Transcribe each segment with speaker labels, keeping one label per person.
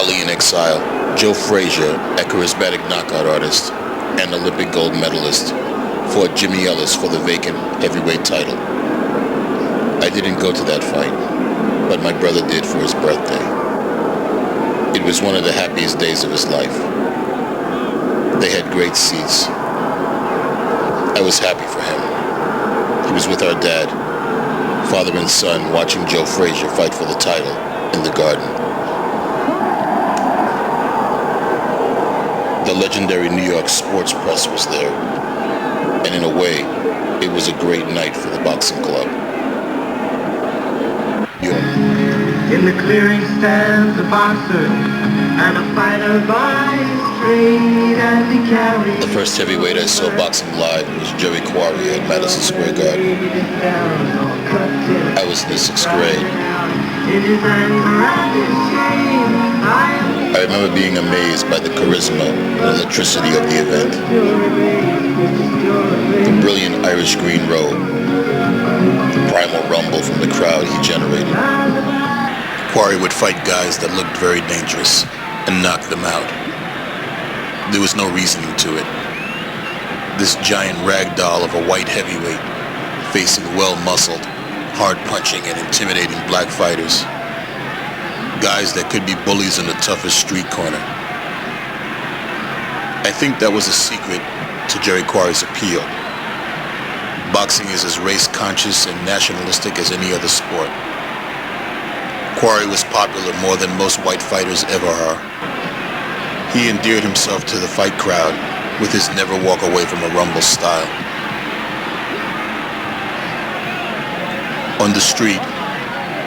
Speaker 1: Ali in exile, Joe Frazier, a charismatic knockout artist and Olympic gold medalist, fought Jimmy Ellis for the vacant heavyweight title. I didn't go to that fight, but my brother did for his birthday. It was one of the happiest days of his life. They had great seats. I was happy for him. He was with our dad, father and son, watching Joe Frazier fight for the title in the Garden. The legendary New York sports press was there, and in a way, it was a great night for the boxing club.
Speaker 2: In the clearing stands a boxer and a fighter by his trade, and he carries.
Speaker 1: The first heavyweight I saw boxing live was Jerry Quarry at Madison Square Garden. I was in the 6th grade. I remember being amazed by the charisma and electricity of the event. The brilliant Irish green robe, the primal rumble from the crowd he generated. Quarry would fight guys that looked very dangerous and knock them out. There was no reasoning to it. This giant rag doll of a white heavyweight facing well-muscled, hard-punching and intimidating black fighters. Guys that could be bullies in the toughest street corner. I think that was a secret to Jerry Quarry's appeal. Boxing is as race-conscious and nationalistic as any other sport. Quarry was popular more than most white fighters ever are. He endeared himself to the fight crowd with his never walk away from a rumble style. On the street,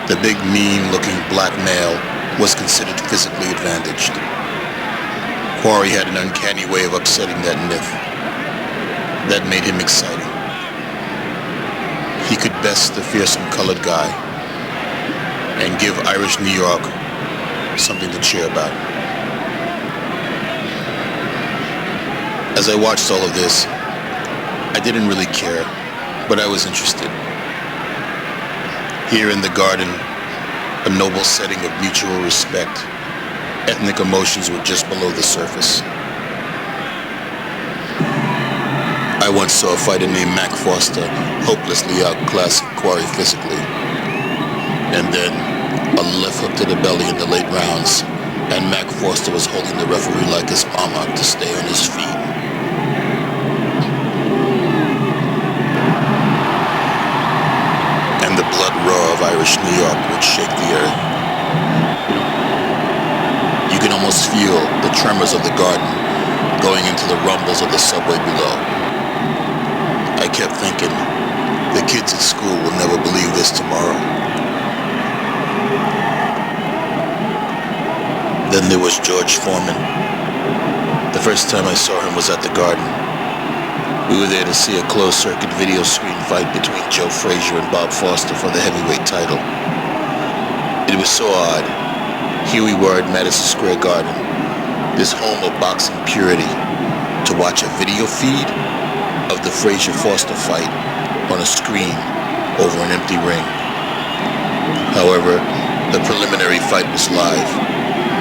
Speaker 1: the big mean-looking black male was considered physically advantaged. Quarry had an uncanny way of upsetting that myth. That made him exciting. He could best the fearsome colored guy and give Irish New York something to cheer about. As I watched all of this, I didn't really care, but I was interested. Here in the Garden, a noble setting of mutual respect, ethnic emotions were just below the surface. I once saw a fighter named Mac Foster hopelessly outclass Quarry physically. And then a left hook to the belly in the late rounds, and Mac Foster was holding the referee like his mama to stay on his feet. And the blood roar of Irish New York would shake the earth. You can almost feel the tremors of the Garden going into the rumbles of the subway below. I kept thinking, the kids at school will never believe this tomorrow. Then there was George Foreman. The first time I saw him was at the Garden. We were there to see a closed-circuit video screen fight between Joe Frazier and Bob Foster for the heavyweight title. It was so odd. Here we were at Madison Square Garden, this home of boxing purity, to watch a video feed of the Frazier-Foster fight on a screen over an empty ring. However, the preliminary fight was live,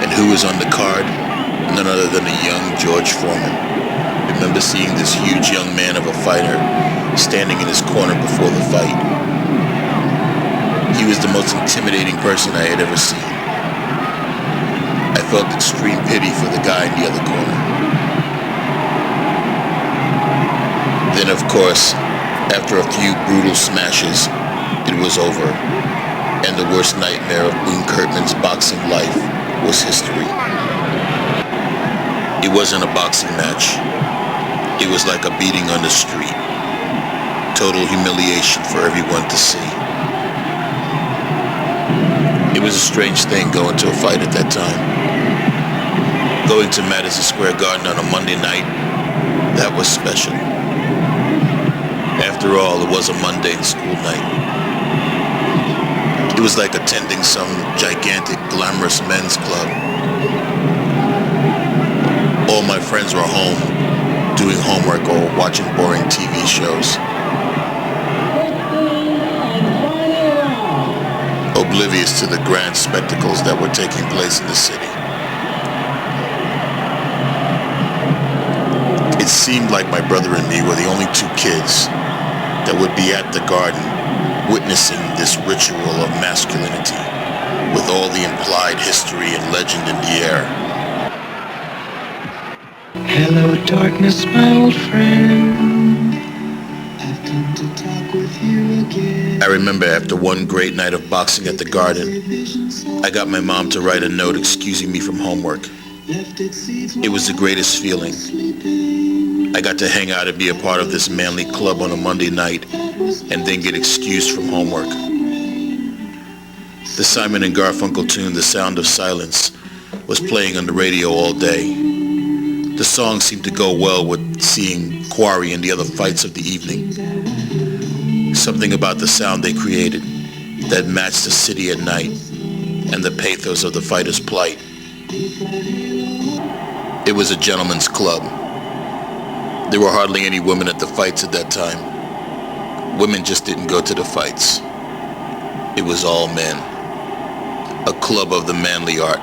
Speaker 1: and who was on the card? None other than a young George Foreman. I remember seeing this huge young man of a fighter standing in his corner before the fight. He was the most intimidating person I had ever seen. I felt extreme pity for the guy in the other corner. Then, of course, after a few brutal smashes, it was over, and the worst nightmare of Boone Kurtman's boxing life was history. It wasn't a boxing match. It was like a beating on the street. Total humiliation for everyone to see. It was a strange thing going to a fight at that time. Going to Madison Square Garden on a Monday night, that was special. After all, it was a mundane school night. It was like attending some gigantic, glamorous men's club. All my friends were home, doing homework or watching boring TV shows. Oblivious to the grand spectacles that were taking place in the city. It seemed like my brother and me were the only two kids that would be at the garden witnessing this ritual of masculinity with all the implied history and legend in the air.
Speaker 2: Hello, darkness, my old friend. I've come to talk with you again.
Speaker 1: I remember after one great night of boxing at the garden, I got my mom to write a note excusing me from homework. It was the greatest feeling. I got to hang out and be a part of this manly club on a Monday night and then get excused from homework. The Simon and Garfunkel tune, The Sound of Silence, was playing on the radio all day. The song seemed to go well with seeing Quarry and the other fights of the evening. Something about the sound they created that matched the city at night and the pathos of the fighter's plight. It was a gentleman's club. There were hardly any women at the fights at that time. Women just didn't go to the fights. It was all men. A club of the manly art.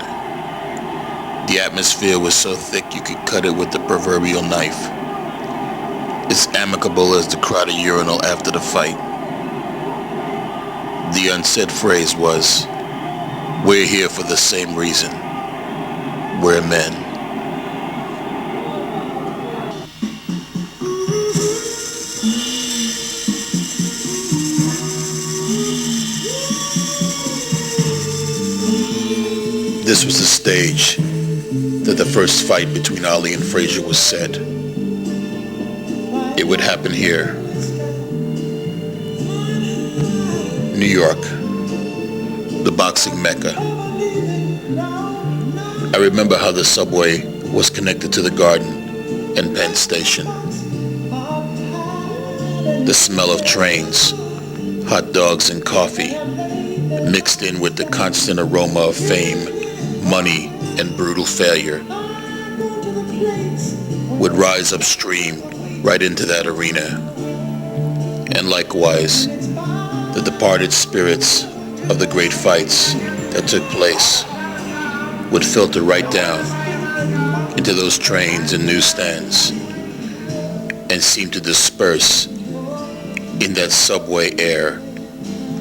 Speaker 1: The atmosphere was so thick you could cut it with the proverbial knife. As amicable as the crowded urinal after the fight. The unsaid phrase was, "We're here for the same reason. We're men." This was the stage that the first fight between Ali and Frazier was set. It would happen here. New York, the boxing mecca. I remember how the subway was connected to the Garden and Penn Station. The smell of trains, hot dogs and coffee, mixed in with the constant aroma of fame, money, and brutal failure, would rise upstream right into that arena. And likewise, the departed spirits of the great fights that took place would filter right down into those trains and newsstands and seem to disperse in that subway air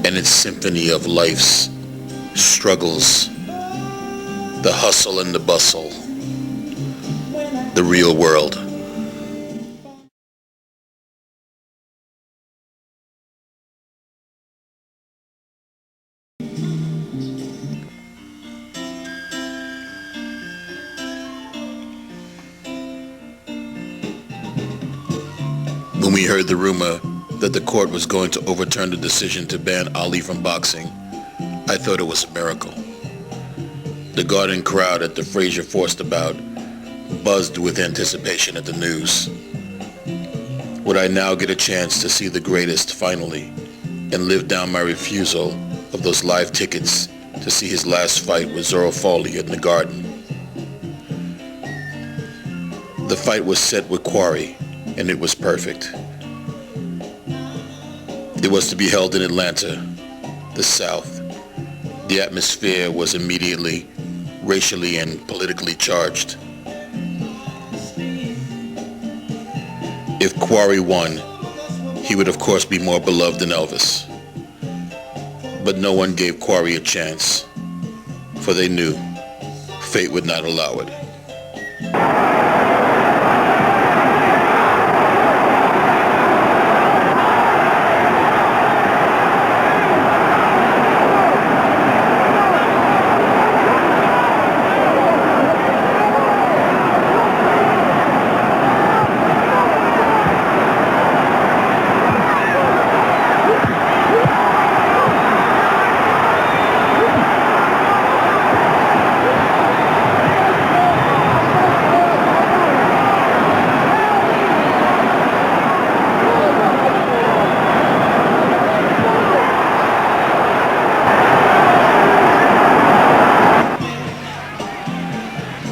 Speaker 1: and its symphony of life's struggles, the hustle and the bustle, the real world. When we heard the rumor that the court was going to overturn the decision to ban Ali from boxing, I thought it was a miracle. The Garden crowd at the Frazier Forster bout buzzed with anticipation at the news. Would I now get a chance to see the greatest finally and live down my refusal of those live tickets to see his last fight with Zoro Foley in the Garden? The fight was set with Quarry, and it was perfect. It was to be held in Atlanta, the South. The atmosphere was immediately racially and politically charged. If Quarry won, he would of course be more beloved than Elvis. But no one gave Quarry a chance, for they knew fate would not allow it.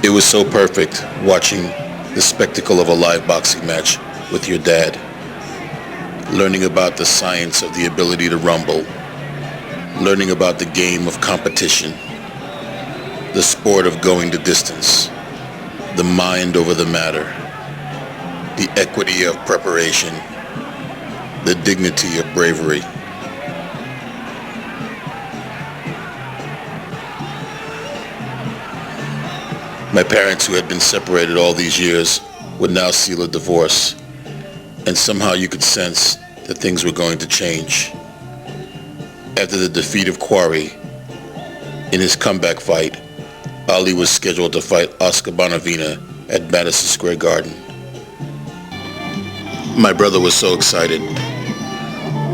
Speaker 1: It was so perfect watching the spectacle of a live boxing match with your dad, learning about the science of the ability to rumble, learning about the game of competition, the sport of going the distance, the mind over the matter, the equity of preparation, the dignity of bravery. My parents, who had been separated all these years, would now seal a divorce, and somehow you could sense that things were going to change. After the defeat of Quarry, in his comeback fight, Ali was scheduled to fight Oscar Bonavina at Madison Square Garden. My brother was so excited.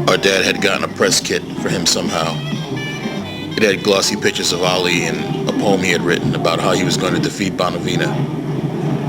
Speaker 1: Our dad had gotten a press kit for him somehow. It had glossy pictures of Ali and a poem he had written about how he was going to defeat Bonavina.